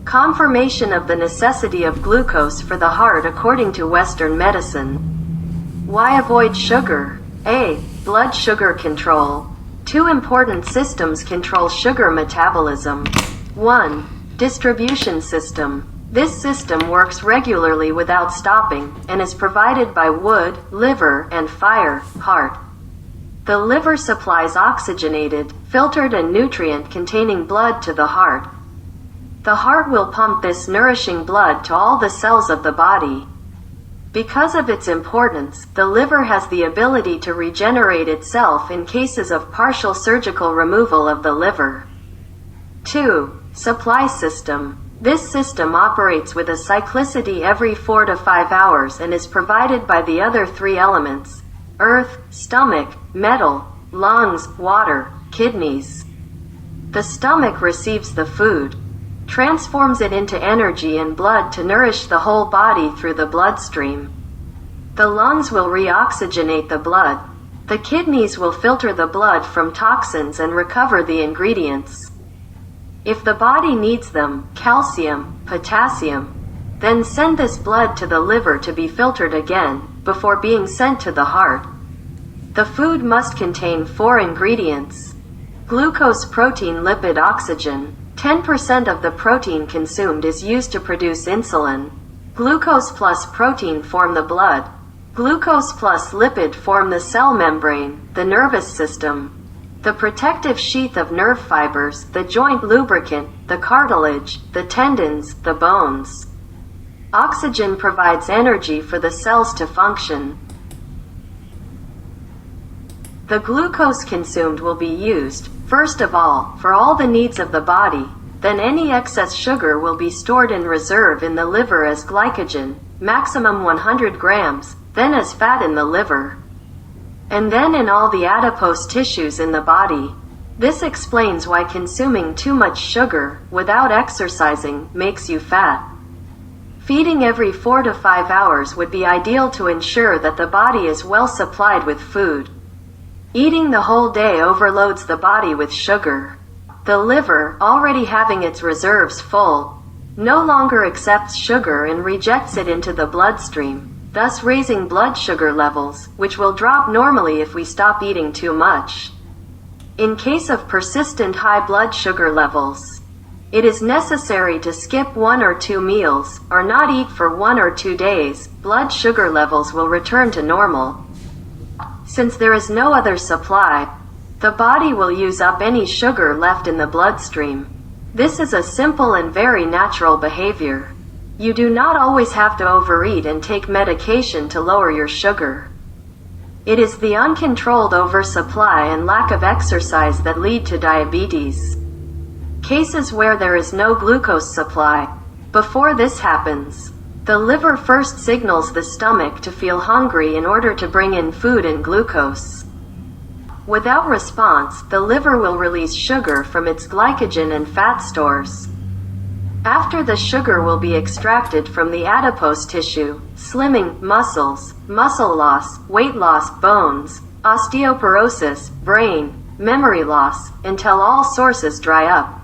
Confirmation of the necessity of glucose for the heart according to Western medicine. Why avoid sugar? A. Blood sugar control. Two important systems control sugar metabolism. 1. Distribution system. This system works regularly without stopping, and is provided by wood, liver, and fire, heart. The liver supplies oxygenated, filtered and nutrient-containing blood to the heart. The heart will pump this nourishing blood to all the cells of the body. Because of its importance, the liver has the ability to regenerate itself in cases of partial surgical removal of the liver. 2. Supply system. This system operates with a cyclicity every 4 to 5 hours and is provided by the other three elements: earth, stomach, metal, lungs, water, kidneys. The stomach receives the food, transforms it into energy and blood to nourish the whole body through the bloodstream. The lungs will reoxygenate the blood. The kidneys will filter the blood from toxins and recover the ingredients. If the body needs them, calcium, potassium, then send this blood to the liver to be filtered again, before being sent to the heart. The food must contain 4 ingredients: glucose, protein, lipid, oxygen. 10% of the protein consumed is used to produce insulin. Glucose plus protein form the blood. Glucose plus lipid form the cell membrane, the nervous system, the protective sheath of nerve fibers, the joint lubricant, the cartilage, the tendons, the bones. Oxygen provides energy for the cells to function. The glucose consumed will be used, first of all, for all the needs of the body. Then any excess sugar will be stored in reserve in the liver as glycogen, maximum 100 grams, then as fat in the liver, and then in all the adipose tissues in the body. This explains why consuming too much sugar, without exercising, makes you fat. Feeding every 4 to 5 hours would be ideal to ensure that the body is well supplied with food. Eating the whole day overloads the body with sugar. The liver, already having its reserves full, no longer accepts sugar and rejects it into the bloodstream, thus raising blood sugar levels, which will drop normally if we stop eating too much. In case of persistent high blood sugar levels, it is necessary to skip 1 or 2 meals, or not eat for 1 or 2 days. Blood sugar levels will return to normal. Since there is no other supply, the body will use up any sugar left in the bloodstream. This is a simple and very natural behavior. You do not always have to overeat and take medication to lower your sugar. It is the uncontrolled oversupply and lack of exercise that lead to diabetes. Cases where there is no glucose supply. Before this happens, the liver first signals the stomach to feel hungry in order to bring in food and glucose. Without response, the liver will release sugar from its glycogen and fat stores. After the sugar will be extracted from the adipose tissue, slimming, muscles, muscle loss, weight loss, bones, osteoporosis, brain, memory loss, until all sources dry up,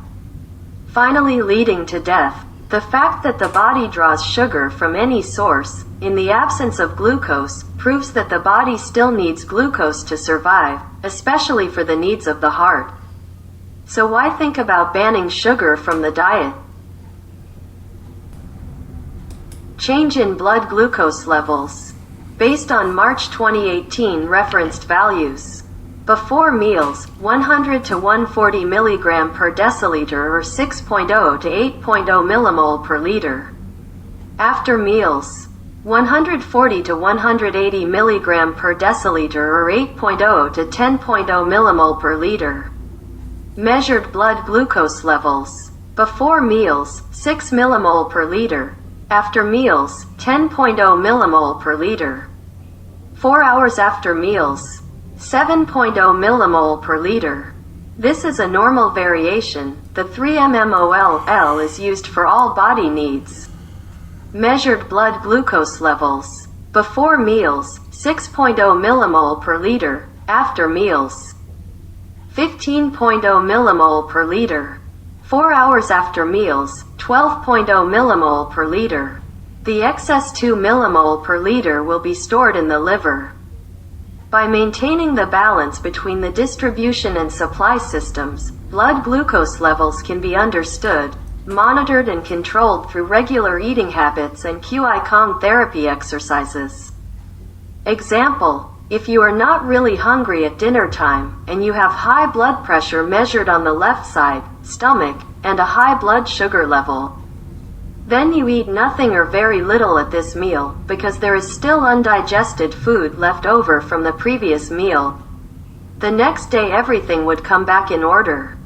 finally leading to death. The fact that the body draws sugar from any source, in the absence of glucose, proves that the body still needs glucose to survive, especially for the needs of the heart. So why think about banning sugar from the diet? Change in blood glucose levels. Based on March 2018 referenced values. Before meals, 100 to 140 mg per deciliter or 6.0 to 8.0 millimole per liter. After meals, 140 to 180 mg per deciliter or 8.0 to 10.0 millimole per liter. Measured blood glucose levels. Before meals, 6 millimole per liter. After meals, 10.0 millimole per liter. 4 hours after meals, 7.0 millimole per liter. This is a normal variation. The 3 mmol is used for all body needs. Measured blood glucose levels. Before meals, 6.0 millimole per liter. After meals, 15.0 millimole per liter. 4 hours after meals, 12.0 millimole per liter. The excess 2 millimole per liter will be stored in the liver. By maintaining the balance between the distribution and supply systems, blood glucose levels can be understood, monitored and controlled through regular eating habits and Qigong therapy exercises. Example: if you are not really hungry at dinner time, and you have high blood pressure measured on the left side, stomach, and a high blood sugar level, then you eat nothing or very little at this meal, because there is still undigested food left over from the previous meal. The next day everything would come back in order.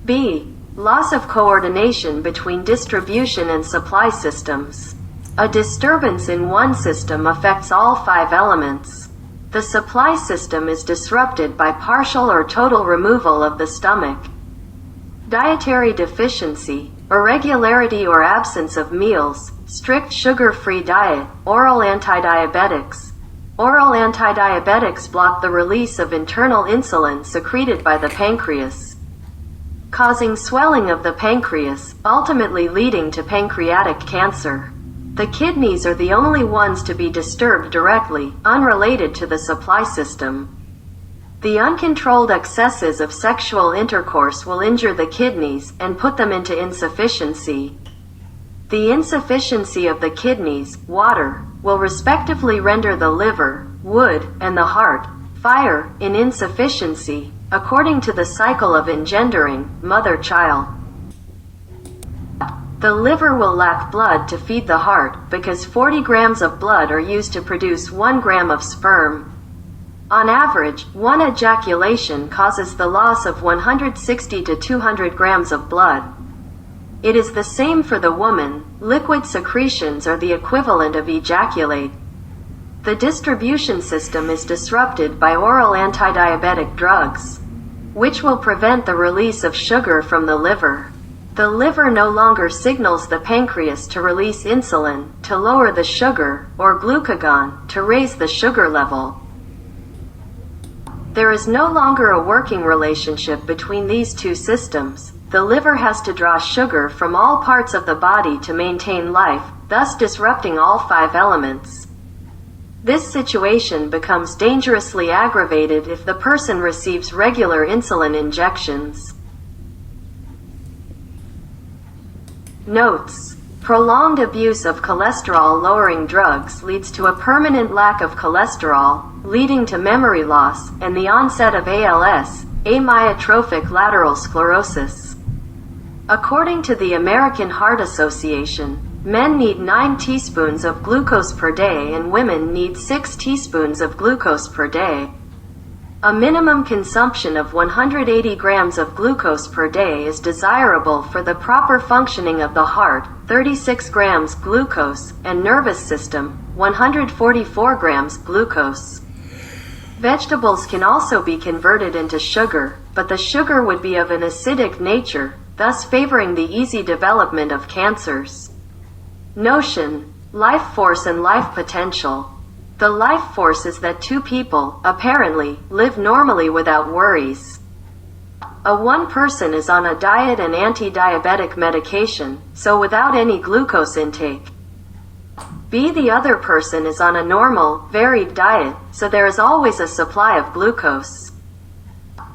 B. Loss of coordination between distribution and supply systems. A disturbance in one system affects all 5 elements. The supply system is disrupted by partial or total removal of the stomach. Dietary deficiency, irregularity or absence of meals, strict sugar-free diet, oral antidiabetics. Oral antidiabetics block the release of internal insulin secreted by the pancreas, causing swelling of the pancreas, ultimately leading to pancreatic cancer. The kidneys are the only ones to be disturbed directly, unrelated to the supply system. The uncontrolled excesses of sexual intercourse will injure the kidneys and put them into insufficiency. The insufficiency of the kidneys, water, will respectively render the liver, wood, and the heart, fire, in insufficiency, according to the cycle of engendering, mother-child. The liver will lack blood to feed the heart, because 40 grams of blood are used to produce 1 gram of sperm. On average, one ejaculation causes the loss of 160 to 200 grams of blood. It is the same for the woman. Liquid secretions are the equivalent of ejaculate. The distribution system is disrupted by oral antidiabetic drugs, which will prevent the release of sugar from the liver. The liver no longer signals the pancreas to release insulin, to lower the sugar, or glucagon, to raise the sugar level. There is no longer a working relationship between these two systems. The liver has to draw sugar from all parts of the body to maintain life, thus disrupting all 5 elements. This situation becomes dangerously aggravated if the person receives regular insulin injections. Notes: prolonged abuse of cholesterol-lowering drugs leads to a permanent lack of cholesterol, leading to memory loss and the onset of ALS, amyotrophic lateral sclerosis. According to the American Heart Association, men need 9 teaspoons of glucose per day and women need 6 teaspoons of glucose per day. A minimum consumption of 180 grams of glucose per day is desirable for the proper functioning of the heart, 36 grams glucose, and nervous system, 144 grams glucose. Vegetables can also be converted into sugar, but the sugar would be of an acidic nature, thus favoring the easy development of cancers. Notion: life force and life potential. The life force is that 2 people, apparently, live normally without worries. One person is on a diet and anti-diabetic medication, so without any glucose intake. B. The other person is on a normal, varied diet, so there is always a supply of glucose.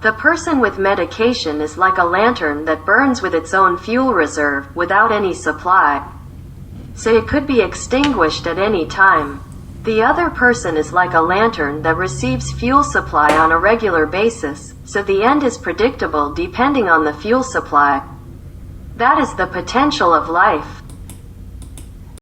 The person with medication is like a lantern that burns with its own fuel reserve, without any supply, so it could be extinguished at any time. The other person is like a lantern that receives fuel supply on a regular basis, so the end is predictable depending on the fuel supply. That is the potential of life.